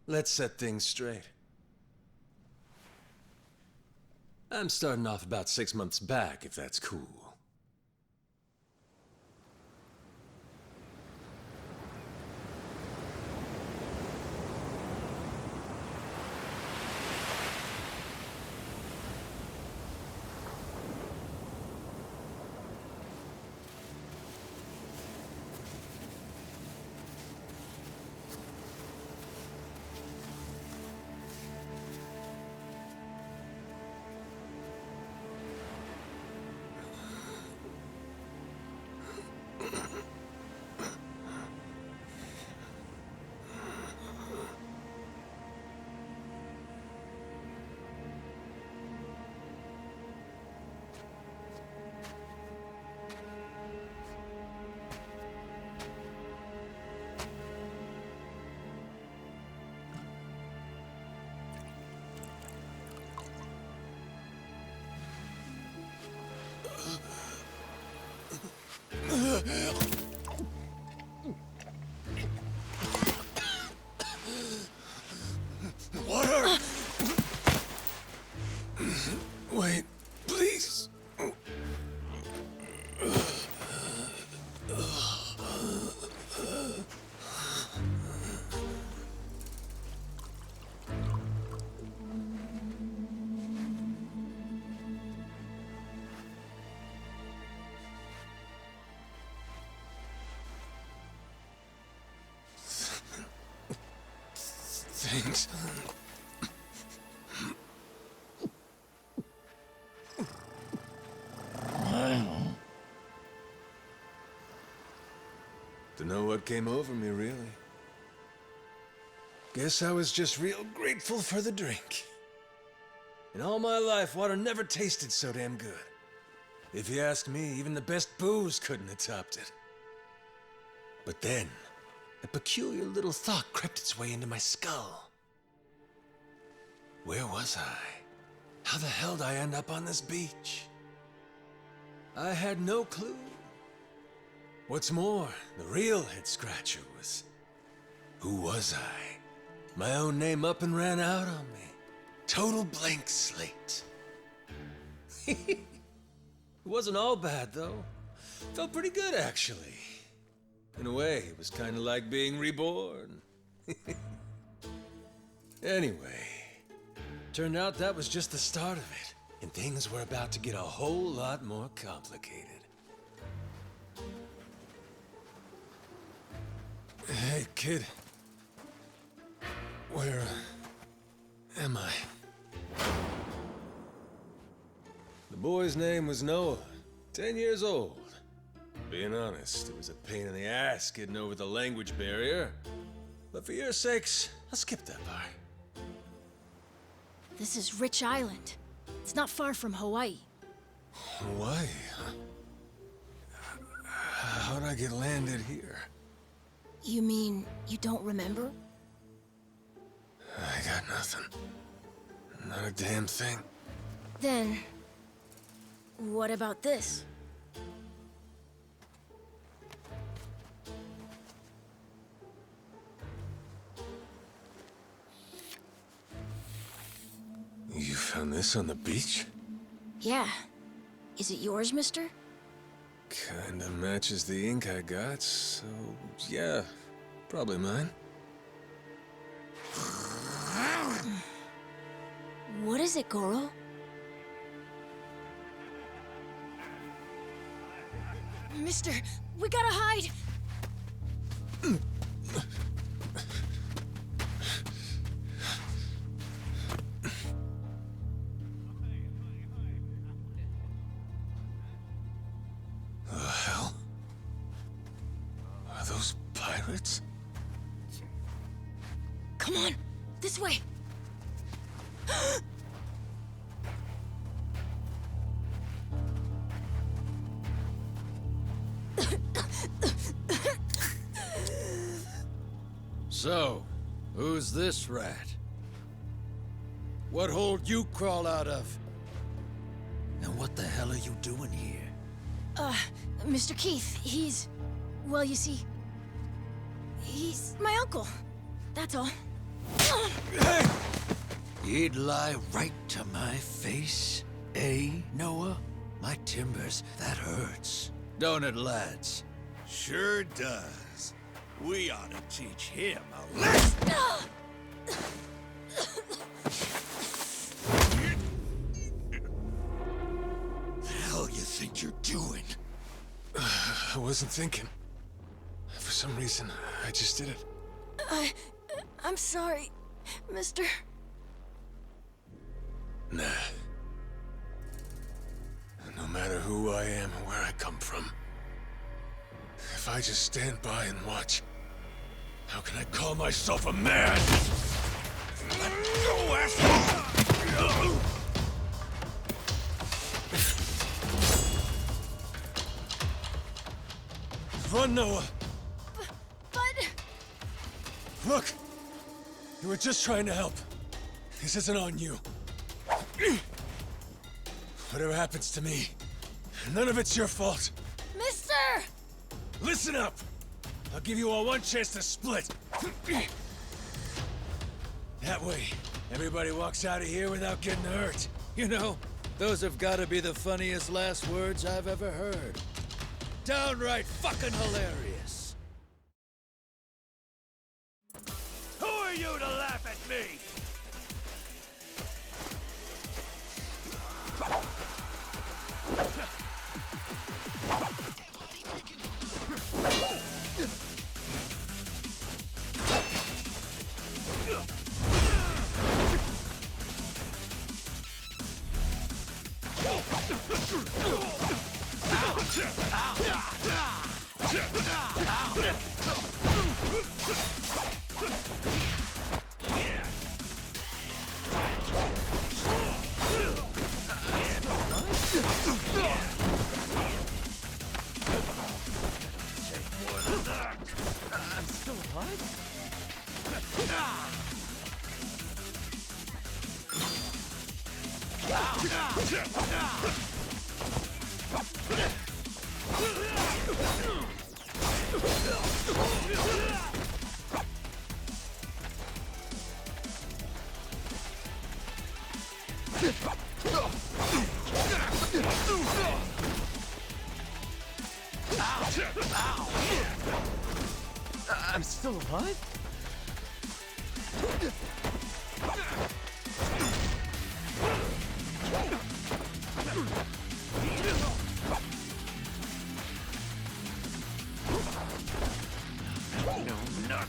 let's set things straight. I'm starting off about 6 months back, if that's cool. Water! Wait, please. Thanks. Don't know what came over me, really. Guess I was just real grateful for the drink. In all my life, water never tasted so damn good. If you ask me, even the best booze couldn't have topped it. But then, a peculiar little thought crept its way into my skull. Where was I? How the hell did I end up on this beach? I had no clue. What's more, the real head-scratcher was, who was I? My own name up and ran out on me. Total blank slate. It wasn't all bad, though. Felt pretty good, actually. In a way, it was kind of like being reborn. Anyway, turned out that was just the start of it, and things were about to get a whole lot more complicated. Hey, kid. Where am I? The boy's name was Noah, 10 years old. Being honest, it was a pain in the ass getting over the language barrier. But for your sakes, I'll skip that part. This is Rich Island. It's not far from Hawaii. Hawaii, huh? How'd I get landed here? You mean you don't remember? I got nothing. Not a damn thing. Then, what about this? You found this on the beach? Yeah. Is it yours, mister? Kinda matches the ink I got, so yeah, probably mine. What is it, Goro? Mister, we gotta hide! The hell? Are those pirates? Come on, this way! So, who's this rat? What hole you crawl out of? And what the hell are you doing here? Mr. Keith, well, you see, he's my uncle. That's all. Hey! He'd lie right to my face, eh, Noah? My timbers, that hurts. Don't it, lads? Sure does. We ought to teach him a lesson. The hell you think you're doing? I wasn't thinking. For some reason, I just did it. I'm sorry, mister. Nah. No matter who I am or where I come from, if I just stand by and watch, how can I call myself a man? Let go, asshole! Run, Noah! But... Look! You were just trying to help. This isn't on you. Whatever happens to me, none of it's your fault. Mister! Listen up! I'll give you all one chance to split. That way, everybody walks out of here without getting hurt. You know, those have got to be the funniest last words I've ever heard. Downright fucking hilarious. Who are you to laugh at me? I'm still alive? No, not.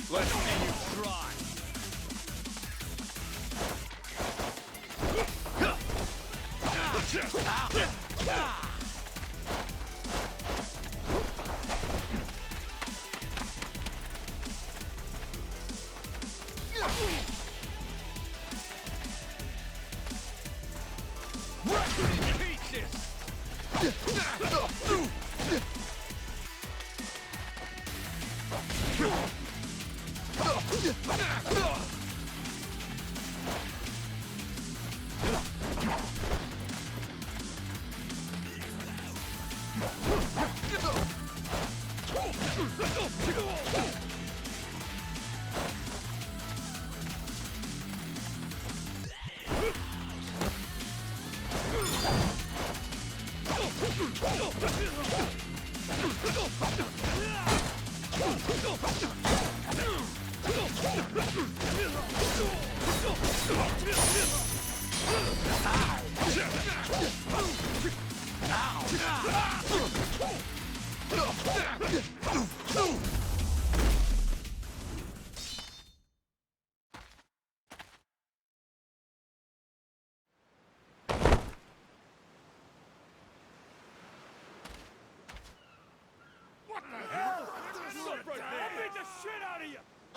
Let's see you try.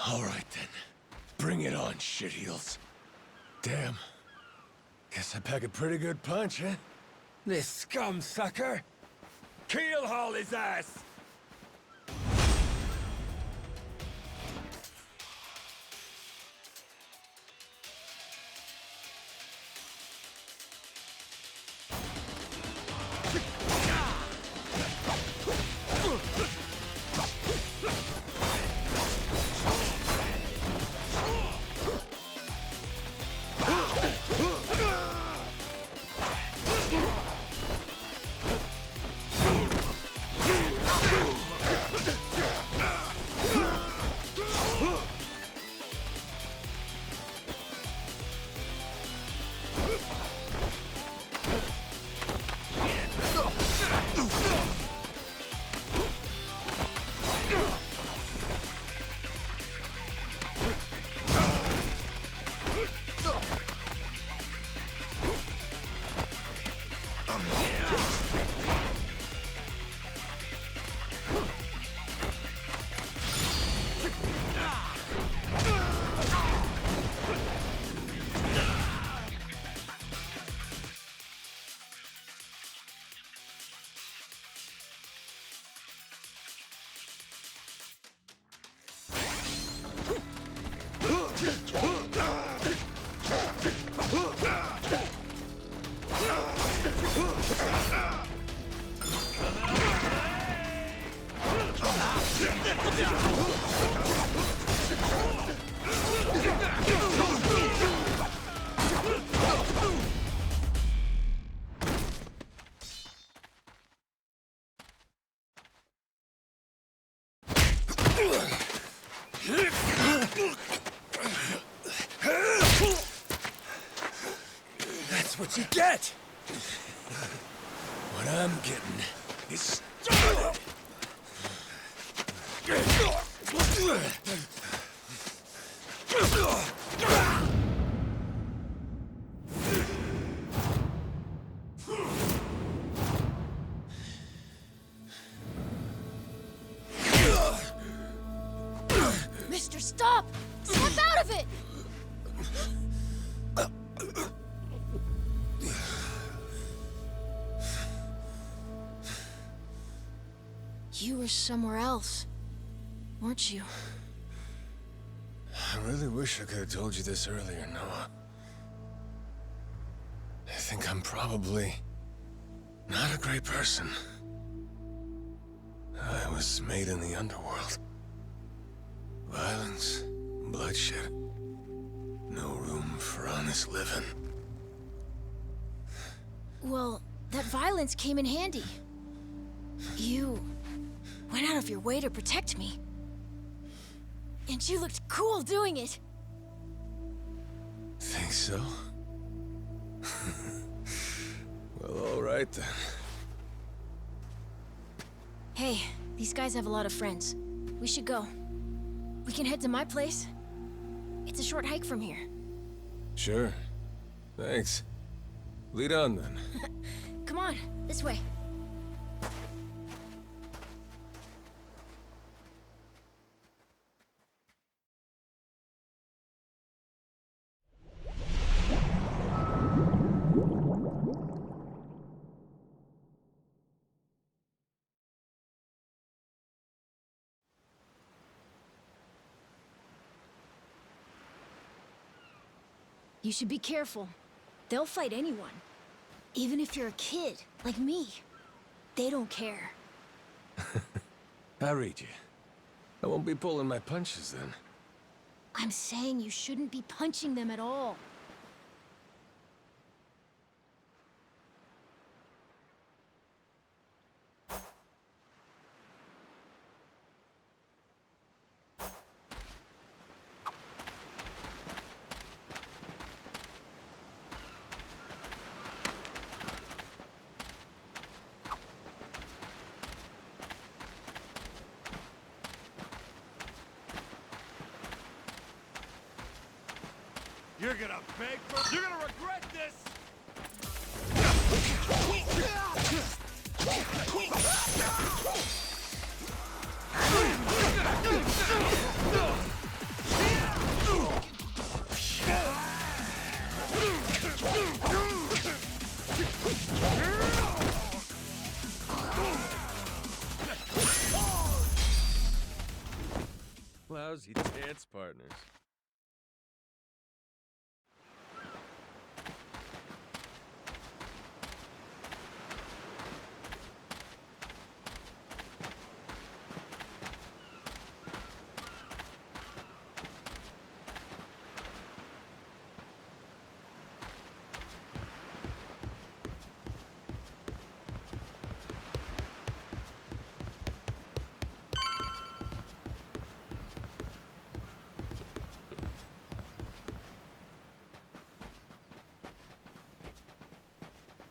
All right then. Bring it on, shitheels. Damn. Guess I pack a pretty good punch, huh? This scum sucker! Keelhaul his ass! That's what you get! What I'm getting is started! Mister, stop! Snap out of it! You were somewhere else, weren't you? I really wish I could have told you this earlier, Noah. I think I'm probably not a great person. I was made in the underworld. Violence, bloodshed. No room for honest living. Well, that violence came in handy. You went out of your way to protect me. And you looked cool doing it. Think so? Well, all right then. Hey, these guys have a lot of friends. We should go. We can head to my place. It's a short hike from here. Sure. Thanks. Lead on then. Come on, this way. You should be careful. They'll fight anyone. Even if you're a kid, like me. They don't care. I read you. I won't be pulling my punches then. I'm saying you shouldn't be punching them at all. You're gonna beg for... You're gonna regret this! Lousy dance partners.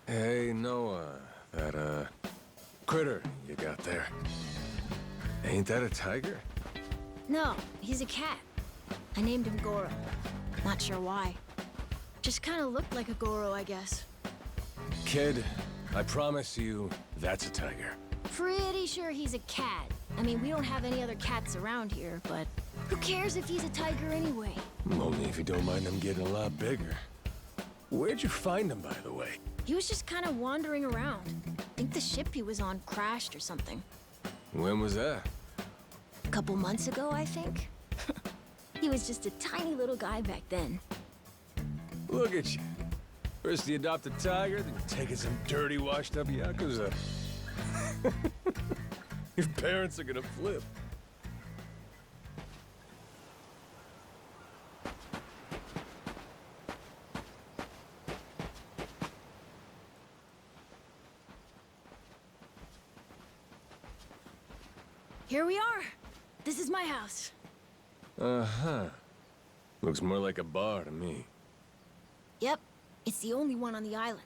Hey, Noah, that, critter you got there. Ain't that a tiger? No, he's a cat. I named him Goro. Not sure why. Just kind of looked like a Goro, I guess. Kid, I promise you, that's a tiger. Pretty sure he's a cat. I mean, we don't have any other cats around here, but who cares if he's a tiger anyway? Only if you don't mind him getting a lot bigger. Where'd you find him, by the way? He was just kind of wandering around. I think the ship he was on crashed or something. When was that? A couple months ago, I think. He was just a tiny little guy back then. Look at you. First you adopt a tiger, then you're taking some dirty, washed-up Yakuza. Your parents are gonna flip. Here we are. This is my house. Uh-huh. Looks more like a bar to me. Yep, it's the only one on the island.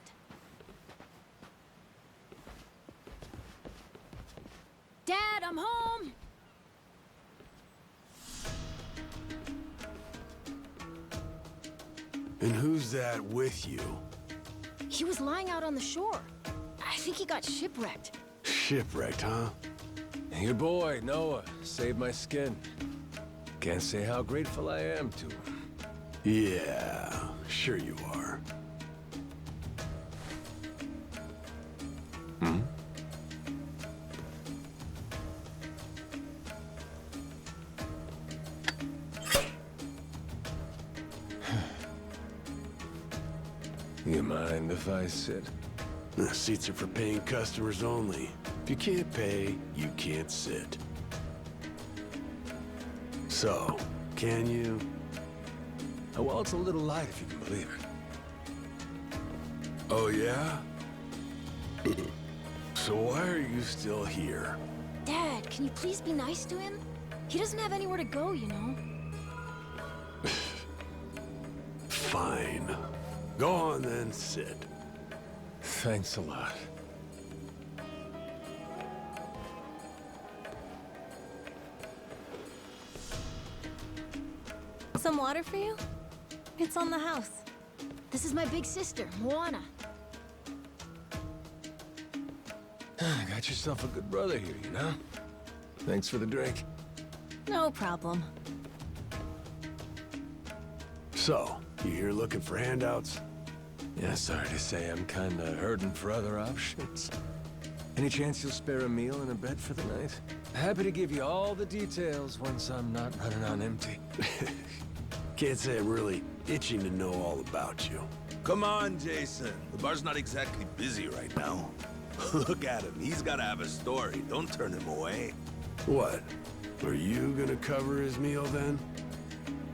Dad, I'm home! And who's that with you? He was lying out on the shore. I think he got shipwrecked. Shipwrecked, huh? Your boy, Noah, saved my skin. Can't say how grateful I am to him. Yeah, sure you are. Hmm? You mind if I sit? The seats are for paying customers only. If you can't pay, you can't sit. So, can you? Oh, well, it's a little light if you can believe it. Oh, yeah? So why are you still here? Dad, can you please be nice to him? He doesn't have anywhere to go, you know. Fine. Go on then, sit. Thanks a lot. Some water for you? It's on the house. This is my big sister, Moana. Got yourself a good brother here, you know? Thanks for the drink. No problem. So, you here looking for handouts? Yeah, sorry to say I'm kinda hurting for other options. Any chance you'll spare a meal and a bed for the night? Happy to give you all the details once I'm not running on empty. Can't say I'm really itching to know all about you. Come on, Jason. The bar's not exactly busy right now. Look at him. He's gotta have a story. Don't turn him away. What? Are you gonna cover his meal then?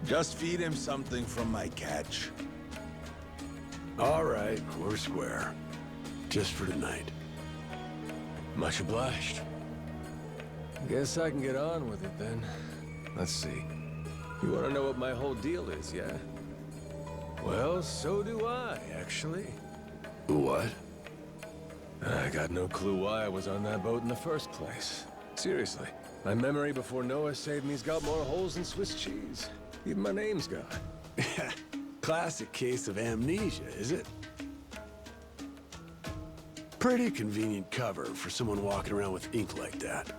Just feed him something from my catch. All right, we're square. Just for tonight. Much obliged. Guess I can get on with it then. Let's see. You want to know what my whole deal is, yeah? Well, so do I, actually. What? I got no clue why I was on that boat in the first place. Seriously. My memory before Noah saved me's got more holes than Swiss cheese. Even my name's gone. Classic case of amnesia, is it? Pretty convenient cover for someone walking around with ink like that.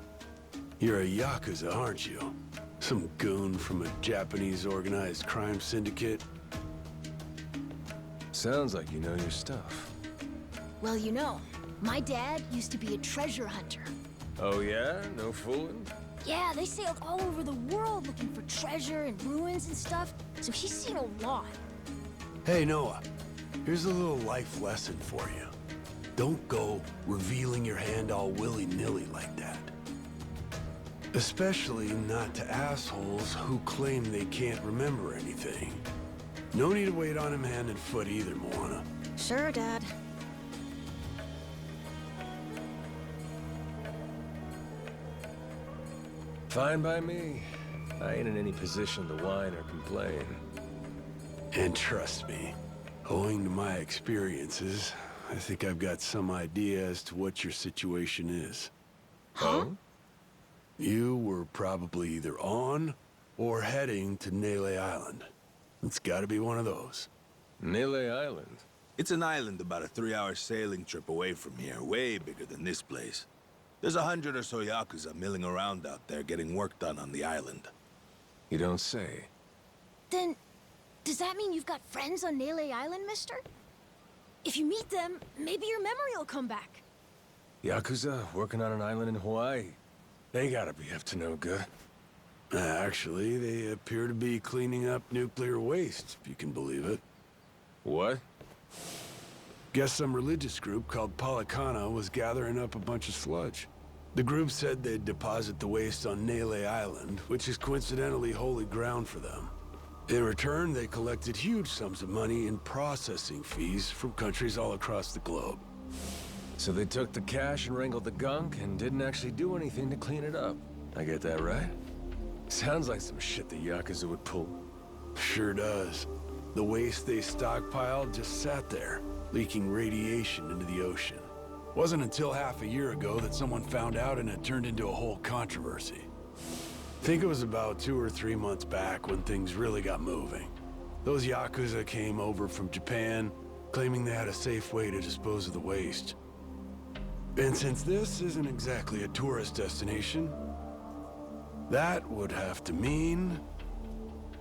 You're a Yakuza, aren't you? Some goon from a Japanese organized crime syndicate? Sounds like you know your stuff. Well, you know, my dad used to be a treasure hunter. Oh yeah? No fooling? Yeah, they sailed all over the world looking for treasure and ruins and stuff, so he's seen a lot. Hey, Noah. Here's a little life lesson for you. Don't go revealing your hand all willy-nilly like that. Especially not to assholes who claim they can't remember anything. No need to wait on him hand and foot either, Moana. Sure, Dad. Fine by me. I ain't in any position to whine or complain. And trust me, owing to my experiences, I think I've got some idea as to what your situation is. Huh? Oh? You were probably either on or heading to Nele Island. It's gotta be one of those. Nele Island? It's an island about a 3-hour sailing trip away from here, way bigger than this place. There's 100 or so Yakuza milling around out there getting work done on the island. You don't say. Then, does that mean you've got friends on Nele Island, mister? If you meet them, maybe your memory will come back. Yakuza working on an island in Hawaii? They gotta be up to no good. Actually, they appear to be cleaning up nuclear waste, if you can believe it. What? Guess some religious group called Policana was gathering up a bunch of sludge. The group said they'd deposit the waste on Nele Island, which is coincidentally holy ground for them. In return, they collected huge sums of money in processing fees from countries all across the globe. So they took the cash and wrangled the gunk and didn't actually do anything to clean it up. I get that right? Sounds like some shit the Yakuza would pull. Sure does. The waste they stockpiled just sat there, leaking radiation into the ocean. Wasn't until half a year ago that someone found out and it turned into a whole controversy. Think it was about 2 or 3 months back when things really got moving. Those Yakuza came over from Japan, claiming they had a safe way to dispose of the waste. And since this isn't exactly a tourist destination, that would have to mean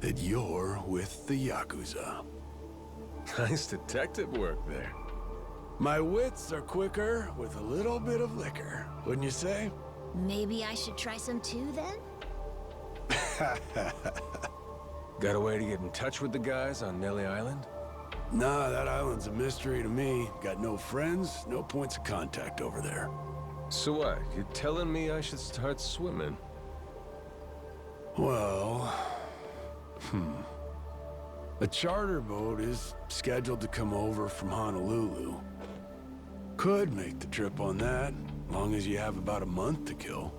that you're with the Yakuza. Nice detective work there. My wits are quicker with a little bit of liquor, wouldn't you say? Maybe I should try some too, then? Got a way to get in touch with the guys on Nele Island? Nah, that island's a mystery to me. Got no friends, no points of contact over there. So what? You're telling me I should start swimming? Well... A charter boat is scheduled to come over from Honolulu. Could make the trip on that, long as you have about a month to kill.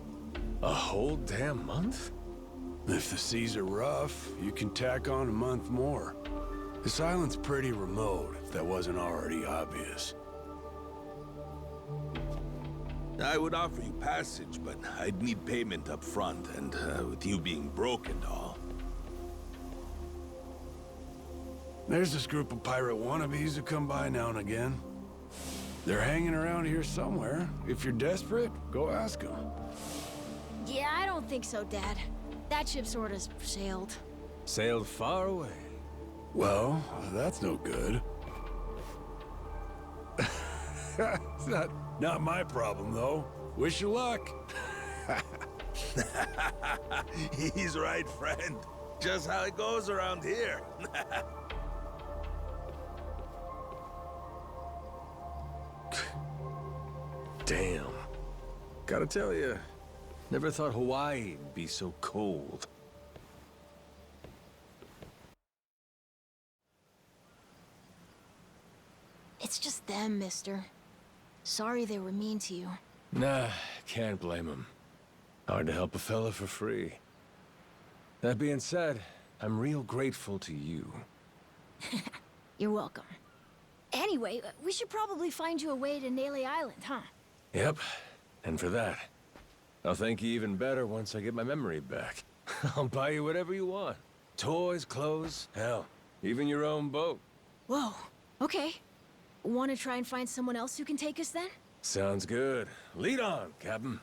A whole damn month? If the seas are rough, you can tack on a month more. This island's pretty remote, if that wasn't already obvious. I would offer you passage, but I'd need payment up front, and with you being broke and all. There's this group of Pirate Wannabes who come by now and again. They're hanging around here somewhere. If you're desperate, go ask them. Yeah, I don't think so, Dad. That ship sort of sailed. Sailed far away. Well, that's no good. It's not my problem, though. Wish you luck. He's right, friend. Just how it goes around here. Damn. Gotta tell you, never thought Hawaii'd be so cold. It's just them, mister. Sorry they were mean to you. Nah, can't blame him. Hard to help a fella for free. That being said, I'm real grateful to you. You're welcome. Anyway, we should probably find you a way to Nele Island, huh? Yep, and for that, I'll thank you even better once I get my memory back. I'll buy you whatever you want. Toys, clothes, hell, Even your own boat. Whoa, okay. Want to try and find someone else who can take us then? Sounds good. Lead on, Captain.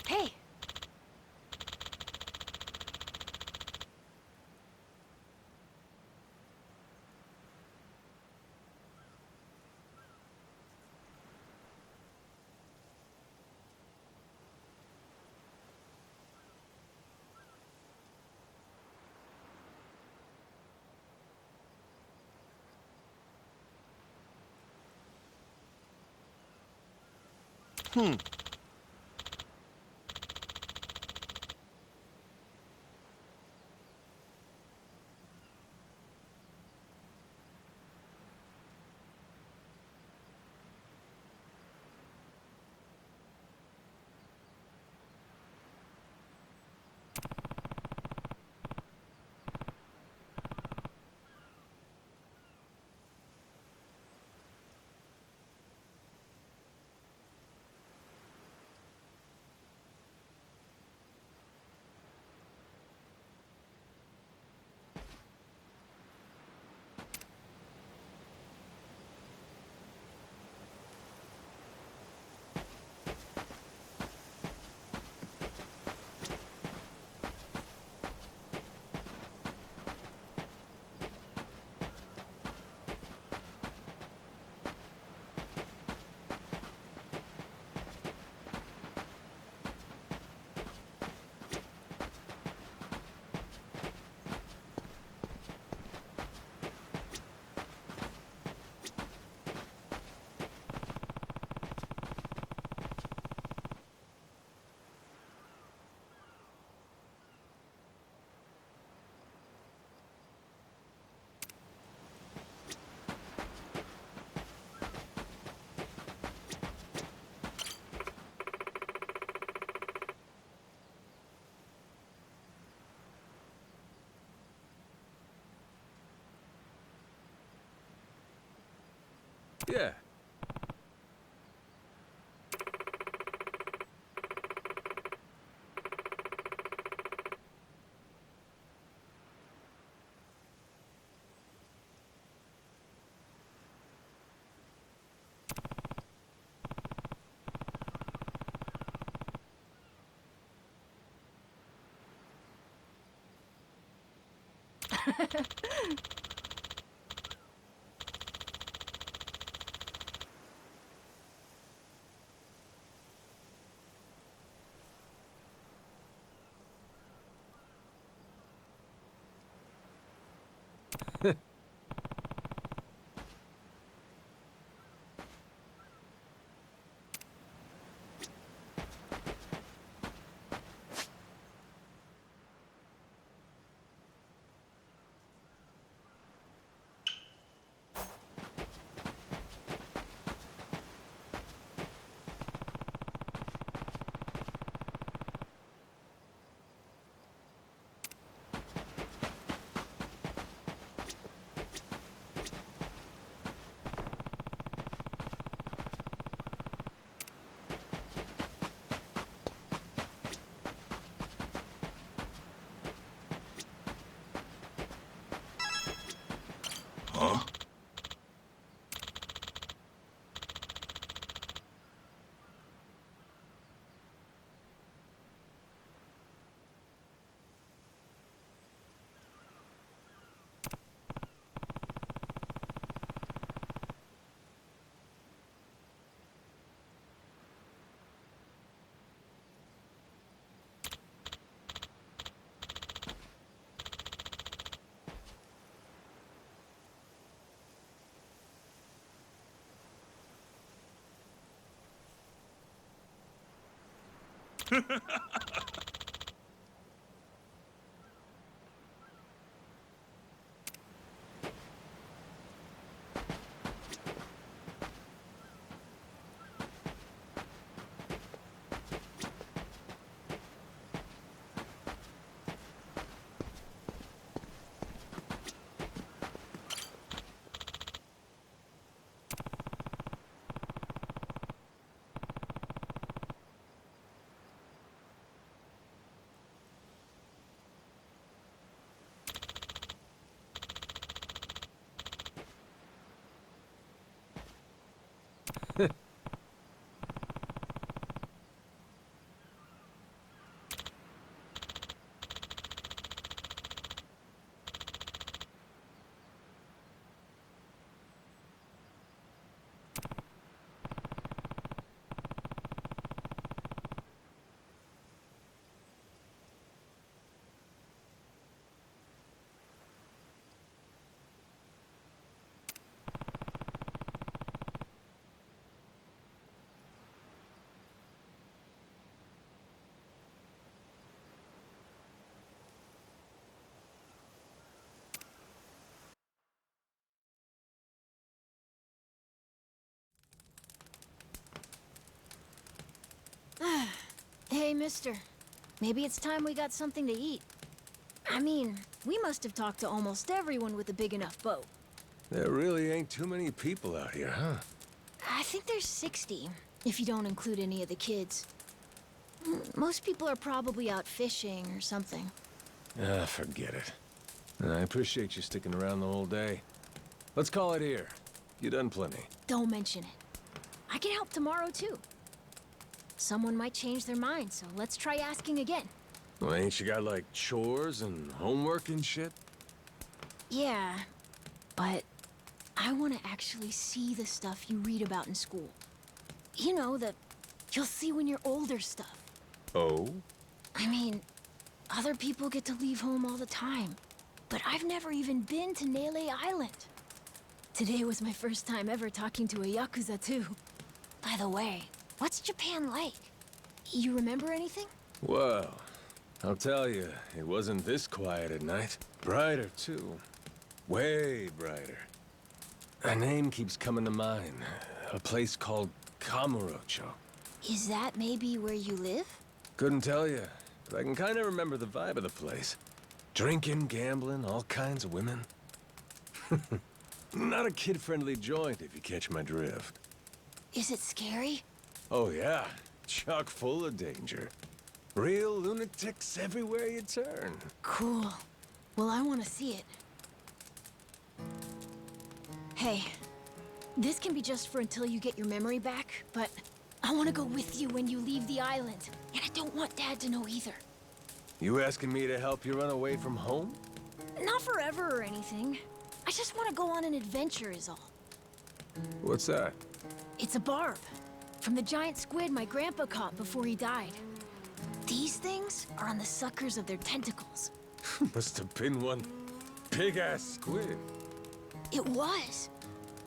Hey! Yeah. Hey, mister. Maybe it's time we got something to eat. I mean, we must have talked to almost everyone with a big enough boat. There really ain't too many people out here, huh? I think there's 60, if you don't include any of the kids. Most people are probably out fishing or something. Ah, forget it. I appreciate you sticking around the whole day. Let's call it here. You done plenty. Don't mention it. I can help tomorrow, too. Someone might change their mind, so let's try asking again. Well, ain't you got, like, chores and homework and shit? Yeah, but I want to actually see the stuff you read about in school. You know, the you'll see when you're older stuff. Oh? I mean, other people get to leave home all the time, but I've never even been to Nele Island. Today was my first time ever talking to a Yakuza, too. By the way, what's Japan like? You remember anything? Well, I'll tell you, it wasn't this quiet at night. Brighter, too. Way brighter. A name keeps coming to mind. A place called Kamurocho. Is that maybe where you live? Couldn't tell you, but I can kind of remember the vibe of the place. Drinking, gambling, all kinds of women. Not a kid-friendly joint, if you catch my drift. Is it scary? Oh yeah, chock full of danger. Real lunatics everywhere you turn. Cool. Well, I want to see it. Hey, this can be just for until you get your memory back, but I want to go with you when you leave the island. And I don't want Dad to know either. You asking me to help you run away from home? Not forever or anything. I just want to go on an adventure is all. What's that? It's a barb. From the giant squid my grandpa caught before he died. These things are on the suckers of their tentacles. Must have been one big-ass squid. It was.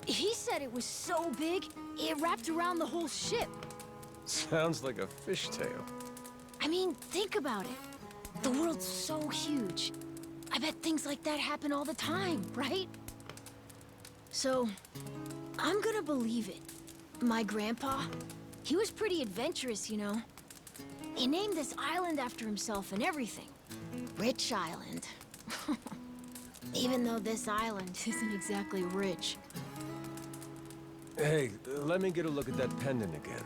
He said it was so big, it wrapped around the whole ship. Sounds like a fishtail. I mean, think about it. The world's so huge. I bet things like that happen all the time, right? So, I'm gonna believe it. My grandpa, he was pretty adventurous, you know. He named this island after himself and everything. Rich Island. Even though this island isn't exactly rich. Hey, let me get a look at that pendant again.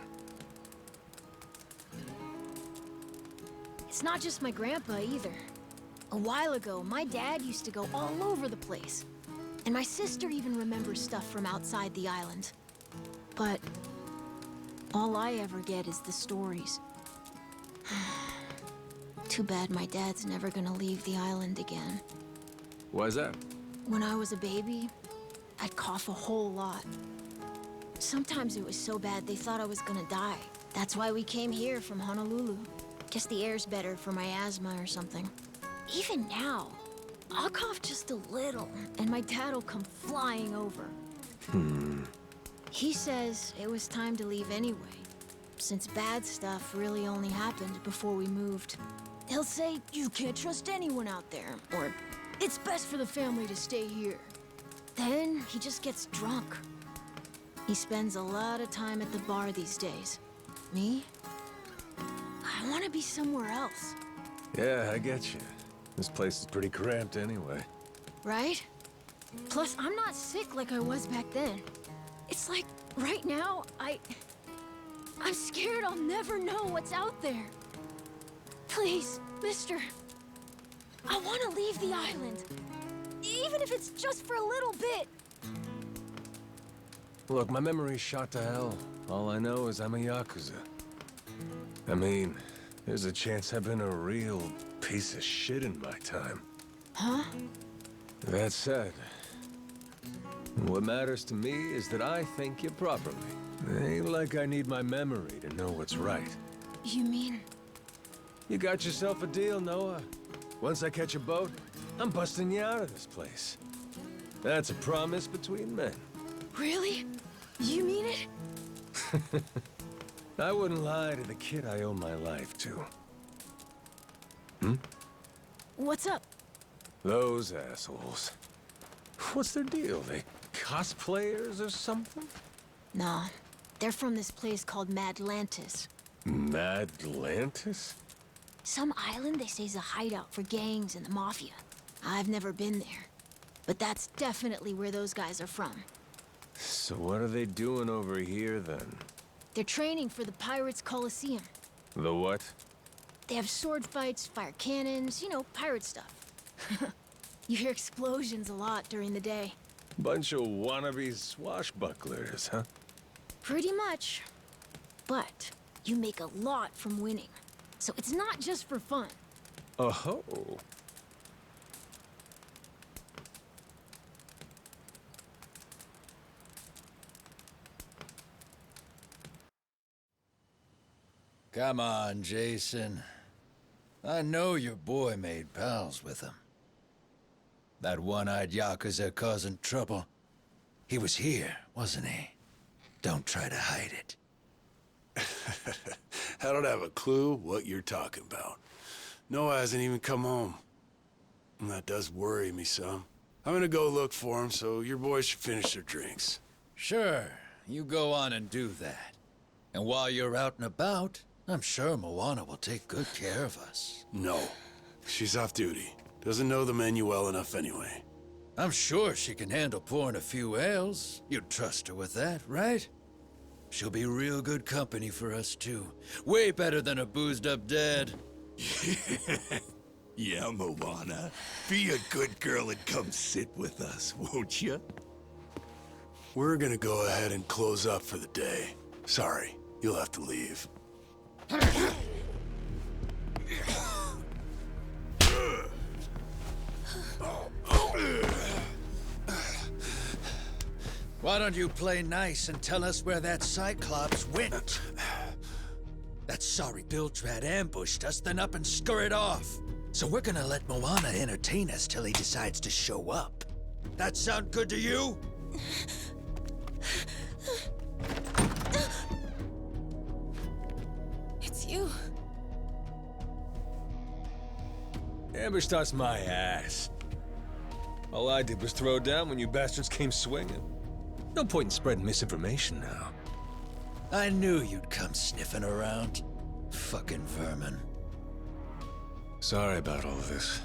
It's not just my grandpa either. A while ago, my dad used to go all over the place. And my sister even remembers stuff from outside the island. But all I ever get is the stories. Too bad my dad's never gonna leave the island again. Why's that? When I was a baby, I'd cough a whole lot. Sometimes it was so bad they thought I was gonna die. That's why we came here from Honolulu. Guess the air's better for my asthma or something. Even now, I'll cough just a little, and my dad'll come flying over. He says it was time to leave anyway. since bad stuff really only happened before we moved. He'll say, you can't trust anyone out there, or it's best for the family to stay here. Then he just gets drunk. He spends a lot of time at the bar these days. Me? I want to be somewhere else. Yeah, I get you. This place is pretty cramped anyway. Right? Plus, I'm not sick like I was back then. It's like, right now, I'm scared I'll never know what's out there. Please, mister. I want to leave the island. Even if it's just for a little bit. Look, my memory's shot to hell. All I know is I'm a Yakuza. I mean, there's a chance I've been a real piece of shit in my time. Huh? That said, what matters to me is that I think you properly. It ain't like I need my memory to know what's right. You mean? You got yourself a deal, Noah. Once I catch a boat, I'm busting you out of this place. That's a promise between men. Really? You mean it? I wouldn't lie to the kid I owe my life to. What's up? Those assholes. What's their deal? They cosplayers or something? Nah, they're from this place called Madlantis. Madlantis? Some island they say is a hideout for gangs and the mafia. I've never been there, but that's definitely where those guys are from. So what are they doing over here then? They're training for the Pirates Coliseum. The what? They have sword fights, fire cannons, you know, pirate stuff. You hear explosions a lot during the day. Bunch of wannabe swashbucklers, huh? Pretty much. But you make a lot from winning. So it's not just for fun. Oh-ho. Come on, Jason. I know your boy made pals with him. That one-eyed Yakuza causing trouble. He was here, wasn't he? Don't try to hide it. I don't have a clue what you're talking about. Noah hasn't even come home. And that does worry me some. I'm gonna go look for him, so your boys should finish their drinks. Sure, you go on and do that. And while you're out and about, I'm sure Moana will take good care of us. No. She's off duty. Doesn't know the menu well enough anyway. I'm sure she can handle pouring a few ales. You'd trust her with that, right? She'll be real good company for us, too. Way better than a boozed-up dad. Yeah, Moana. Be a good girl and come sit with us, won't you? We're gonna go ahead and close up for the day. Sorry, you'll have to leave. Why don't you play nice and tell us where that Cyclops went? That sorry Biltrad ambushed us, then up and scurried off. So we're gonna let Moana entertain us till he decides to show up. That sound good to you? It's you. Ambushed us my ass. All I did was throw down when you bastards came swinging. No point in spreading misinformation now. I knew you'd come sniffing around. Fucking vermin. Sorry about all of this.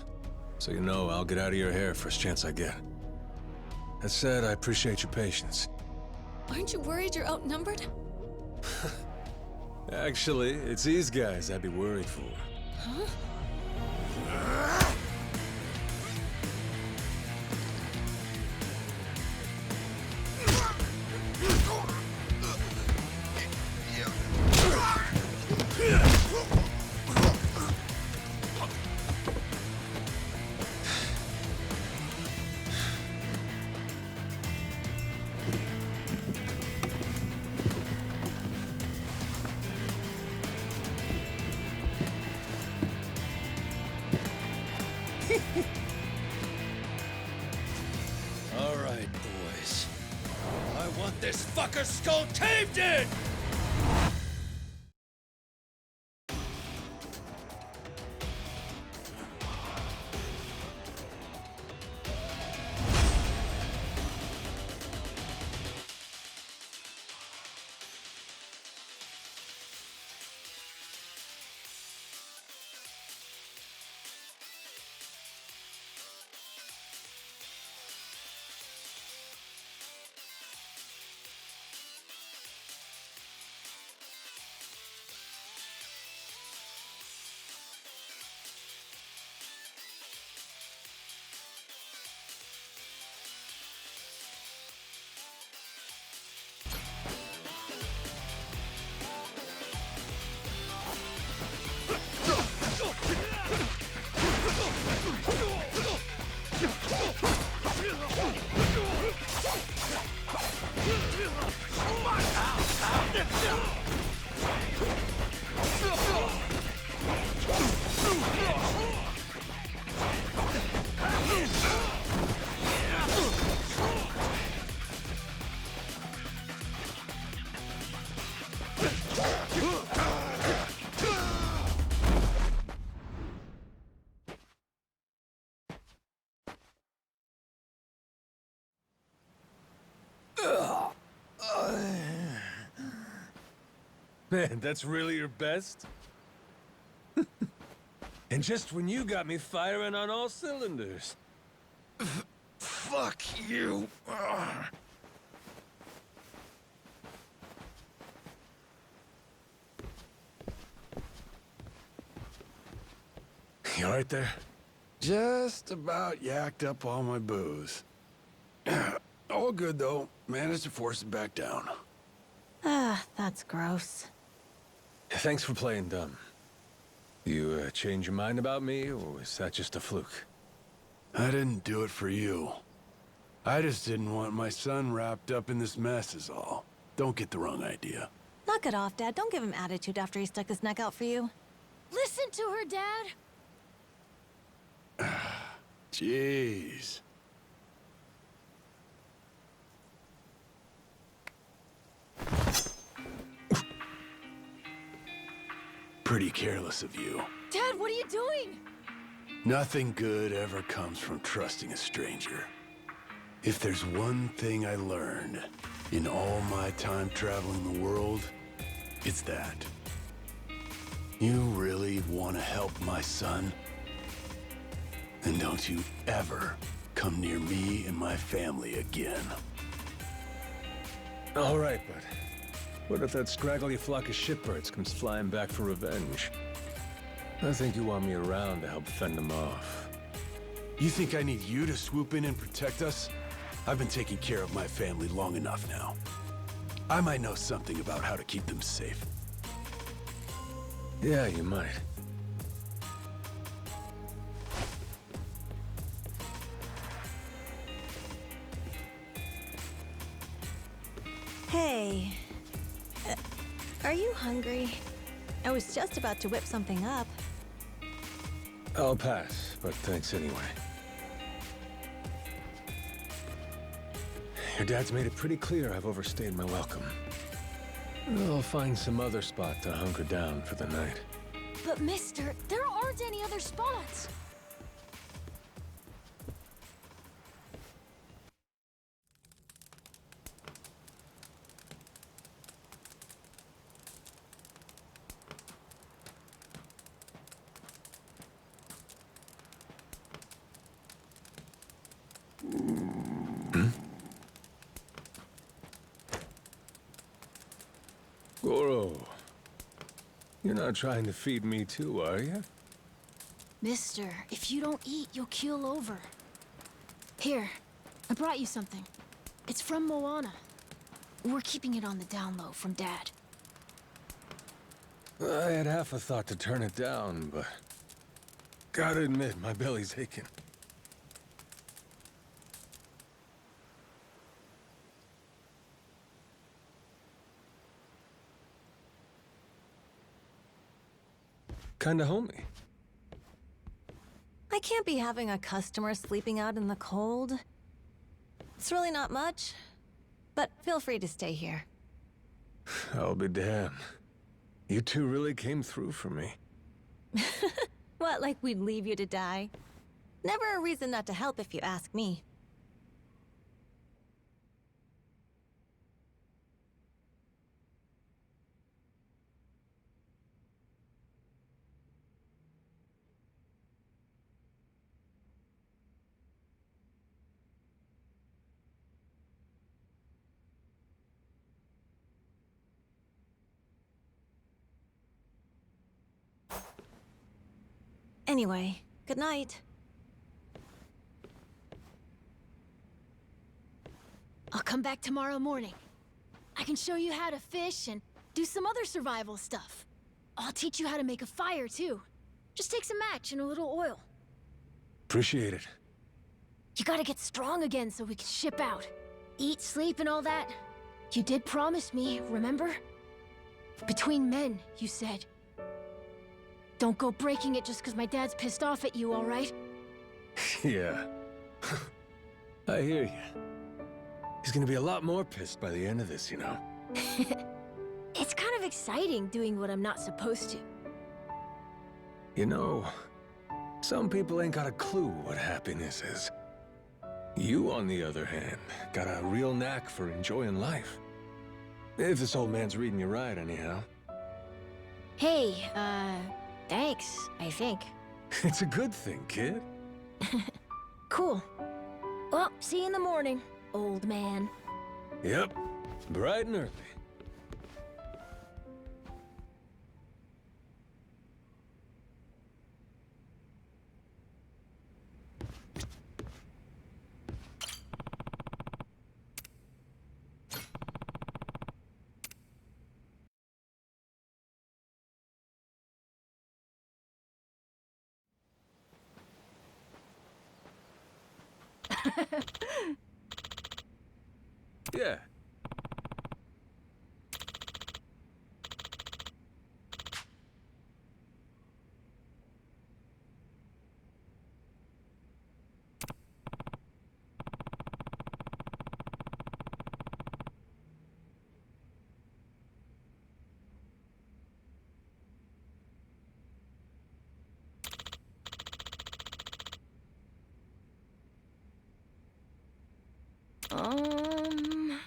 So you know, I'll get out of your hair first chance I get. That said, I appreciate your patience. Aren't you worried you're outnumbered? Actually, it's these guys I'd be worried for. Huh? All right, boys. I want this fucker skull caved in! Man, that's really your best? And just when you got me firing on all cylinders. Fuck you. You alright there? Just about yacked up all my booze. All good, though. Managed to force it back down. Ah, that's gross. Thanks for playing dumb. You change your mind about me, or was that just a fluke? I didn't do it for you. I just didn't want my son wrapped up in this mess is all. Don't get the wrong idea. Knock it off, Dad. Don't give him attitude after he stuck his neck out for you. Listen to her, Dad. Jeez. Pretty careless of you. Dad, what are you doing? Nothing good ever comes from trusting a stranger. If there's one thing I learned in all my time traveling the world, it's that. You really want to help my son? Then don't you ever come near me and my family again. All right, but what if that scraggly flock of shitbirds comes flying back for revenge? I think you want me around to help fend them off. You think I need you to swoop in and protect us? I've been taking care of my family long enough now. I might know something about how to keep them safe. Yeah, you might. Hey. Are you hungry? I was just about to whip something up. I'll pass, but thanks anyway. Your dad's made it pretty clear I've overstayed my welcome. I'll find some other spot to hunker down for the night. But mister, there aren't any other spots. Goro, you're not trying to feed me too, are you? Mister, if you don't eat, you'll keel over. Here, I brought you something. It's from Moana. We're keeping it on the down low from Dad. I had half a thought to turn it down, but gotta admit, my belly's aching. Kinda homey. I can't be having a customer sleeping out in the cold. It's really not much, but feel free to stay here. I'll be damned. You two really came through for me. What, like we'd leave you to die? Never a reason not to help if you ask me. Anyway, good night. I'll come back tomorrow morning. I can show you how to fish and do some other survival stuff. I'll teach you how to make a fire, too. Just takes a match and a little oil. Appreciate it. You gotta get strong again so we can ship out. Eat, sleep, and all that. You did promise me, remember? Between men, you said. Don't go breaking it just because my dad's pissed off at you, all right? Yeah. I hear you. He's gonna be a lot more pissed by the end of this, you know? It's kind of exciting doing what I'm not supposed to. You know, some people ain't got a clue what happiness is. You, on the other hand, got a real knack for enjoying life. If this old man's reading you right, anyhow. Hey, thanks, I think. It's a good thing, kid. Cool. Well, see you in the morning, old man. Yep, bright and early. Yeah. Um...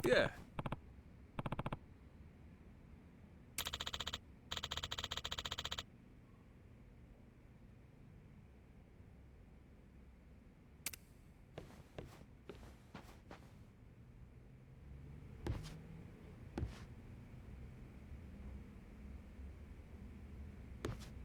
Yeah.